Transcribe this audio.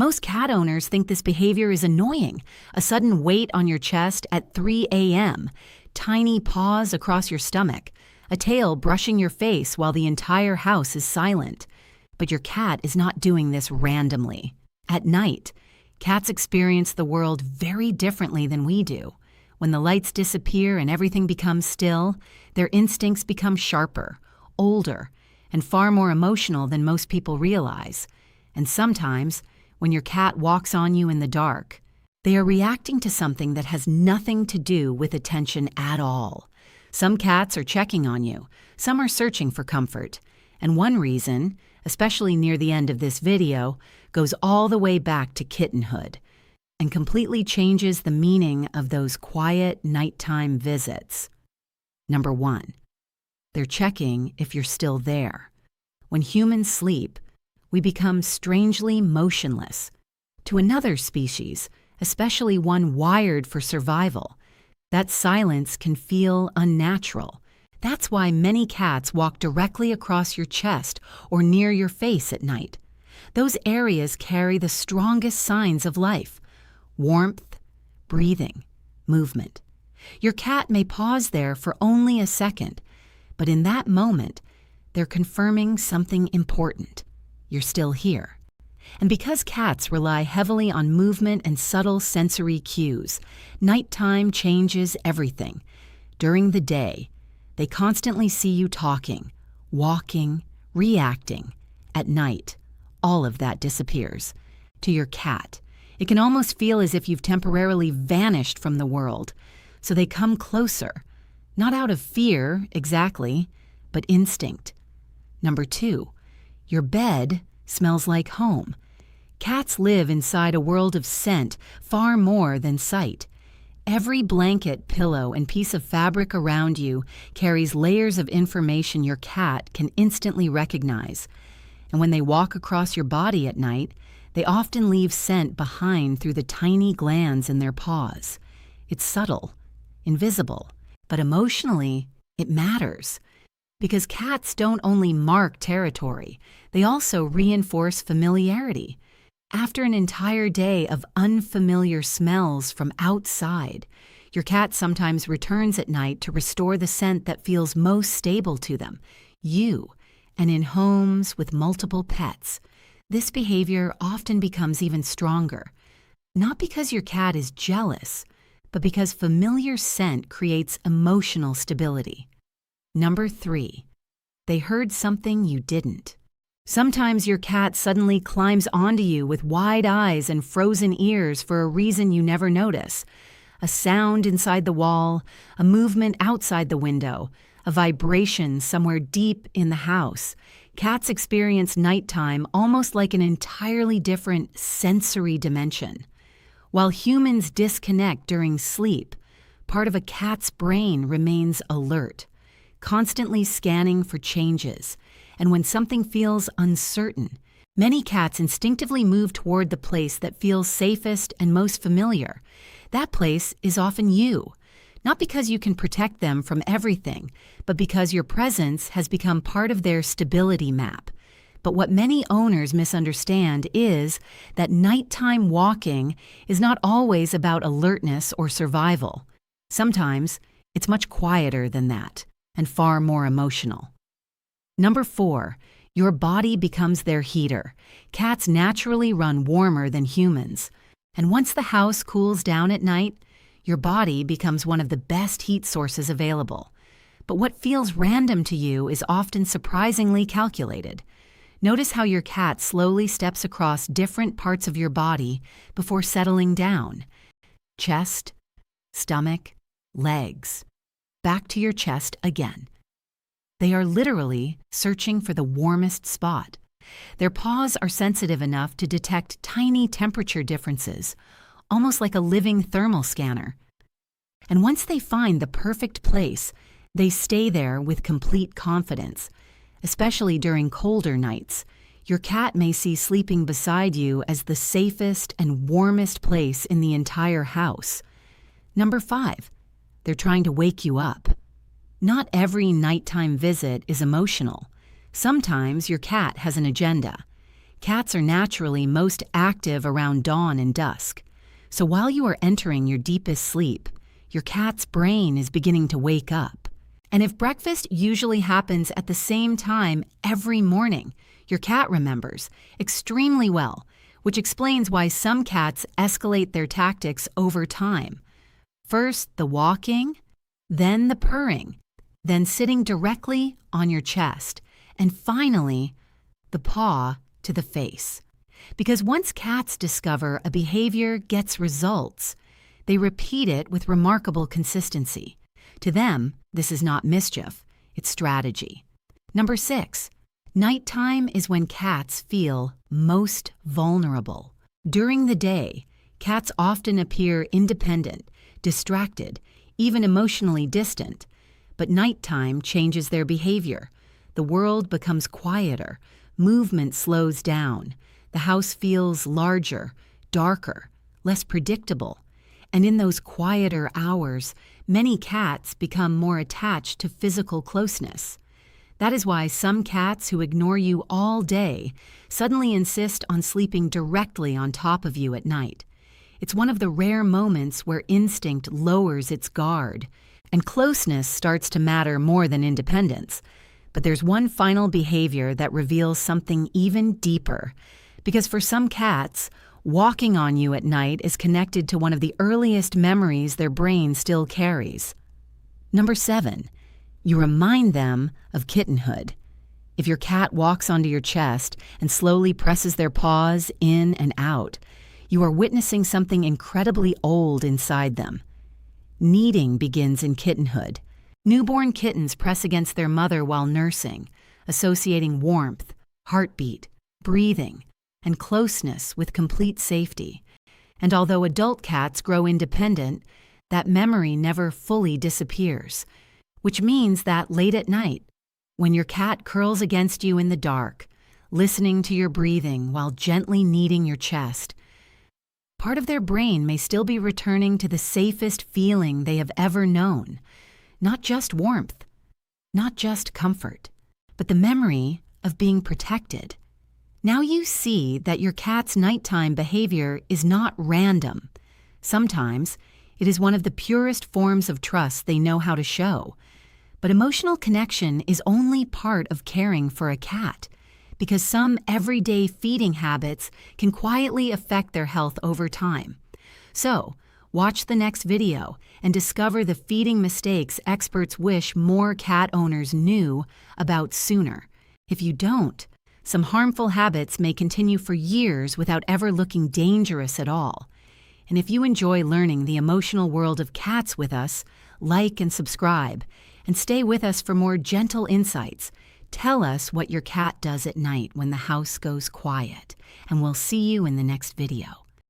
Most cat owners think this behavior is annoying. A sudden weight on your chest at 3 a.m., tiny paws across your stomach, a tail brushing your face while the entire house is silent. But your cat is not doing this randomly. At night, cats experience the world very differently than we do. When the lights disappear and everything becomes still, their instincts become sharper, older, and far more emotional than most people realize. And sometimes, when your cat walks on you in the dark, they are reacting to something that has nothing to do with attention at all. Some cats are checking on you, some are searching for comfort. And one reason, especially near the end of this video, goes all the way back to kittenhood and completely changes the meaning of those quiet nighttime visits. Number 1, they're checking if you're still there. When humans sleep, we become strangely motionless. To another species, especially one wired for survival, that silence can feel unnatural. That's why many cats walk directly across your chest or near your face at night. Those areas carry the strongest signs of life: warmth, breathing, movement. Your cat may pause there for only a second, but in that moment, they're confirming something important. You're still here. And because cats rely heavily on movement and subtle sensory cues, nighttime changes everything. During the day, they constantly see you talking, walking, reacting. At night, all of that disappears. To your cat, it can almost feel as if you've temporarily vanished from the world. So they come closer, not out of fear, exactly, but instinct. Number 2, your bed smells like home. Cats live inside a world of scent far more than sight. Every blanket, pillow, and piece of fabric around you carries layers of information your cat can instantly recognize. And when they walk across your body at night, they often leave scent behind through the tiny glands in their paws. It's subtle, invisible, but emotionally, it matters. Because cats don't only mark territory, they also reinforce familiarity. After an entire day of unfamiliar smells from outside, your cat sometimes returns at night to restore the scent that feels most stable to them, you. And in homes with multiple pets, this behavior often becomes even stronger. Not because your cat is jealous, but because familiar scent creates emotional stability. Number 3, they heard something you didn't. Sometimes your cat suddenly climbs onto you with wide eyes and frozen ears for a reason you never notice. A sound inside the wall, a movement outside the window, a vibration somewhere deep in the house. Cats experience nighttime almost like an entirely different sensory dimension. While humans disconnect during sleep, part of a cat's brain remains alert, constantly scanning for changes. And when something feels uncertain, many cats instinctively move toward the place that feels safest and most familiar. That place is often you. Not because you can protect them from everything, but because your presence has become part of their stability map. But what many owners misunderstand is that nighttime walking is not always about alertness or survival. Sometimes it's much quieter than that and far more emotional. Number 4, your body becomes their heater. Cats naturally run warmer than humans. And once the house cools down at night, your body becomes one of the best heat sources available. But what feels random to you is often surprisingly calculated. Notice how your cat slowly steps across different parts of your body before settling down. Chest, stomach, legs. Back to your chest again. They are literally searching for the warmest spot. Their paws are sensitive enough to detect tiny temperature differences, almost like a living thermal scanner. And once they find the perfect place, they stay there with complete confidence. Especially during colder nights, your cat may see sleeping beside you as the safest and warmest place in the entire house. Number 5, they're trying to wake you up. Not every nighttime visit is emotional. Sometimes your cat has an agenda. Cats are naturally most active around dawn and dusk. So while you are entering your deepest sleep, your cat's brain is beginning to wake up. And if breakfast usually happens at the same time every morning, your cat remembers extremely well, which explains why some cats escalate their tactics over time. First, the walking, then the purring, then sitting directly on your chest, and finally, the paw to the face. Because once cats discover a behavior gets results, they repeat it with remarkable consistency. To them, this is not mischief, it's strategy. Number 6, nighttime is when cats feel most vulnerable. During the day, cats often appear independent, distracted, even emotionally distant. But nighttime changes their behavior. The world becomes quieter, movement slows down, the house feels larger, darker, less predictable. And in those quieter hours, many cats become more attached to physical closeness. That is why some cats who ignore you all day suddenly insist on sleeping directly on top of you at night. It's one of the rare moments where instinct lowers its guard, and closeness starts to matter more than independence. But there's one final behavior that reveals something even deeper, because for some cats, walking on you at night is connected to one of the earliest memories their brain still carries. Number 7, you remind them of kittenhood. If your cat walks onto your chest and slowly presses their paws in and out, you are witnessing something incredibly old inside them. Kneading begins in kittenhood. Newborn kittens press against their mother while nursing, associating warmth, heartbeat, breathing, and closeness with complete safety. And although adult cats grow independent, that memory never fully disappears, which means that late at night, when your cat curls against you in the dark, listening to your breathing while gently kneading your chest, part of their brain may still be returning to the safest feeling they have ever known. Not just warmth, not just comfort, but the memory of being protected. Now you see that your cat's nighttime behavior is not random. Sometimes it is one of the purest forms of trust they know how to show. But emotional connection is only part of caring for a cat, because some everyday feeding habits can quietly affect their health over time. So, watch the next video and discover the feeding mistakes experts wish more cat owners knew about sooner. If you don't, some harmful habits may continue for years without ever looking dangerous at all. And if you enjoy learning the emotional world of cats with us, like and subscribe, and stay with us for more gentle insights. Tell us what your cat does at night when the house goes quiet, and we'll see you in the next video.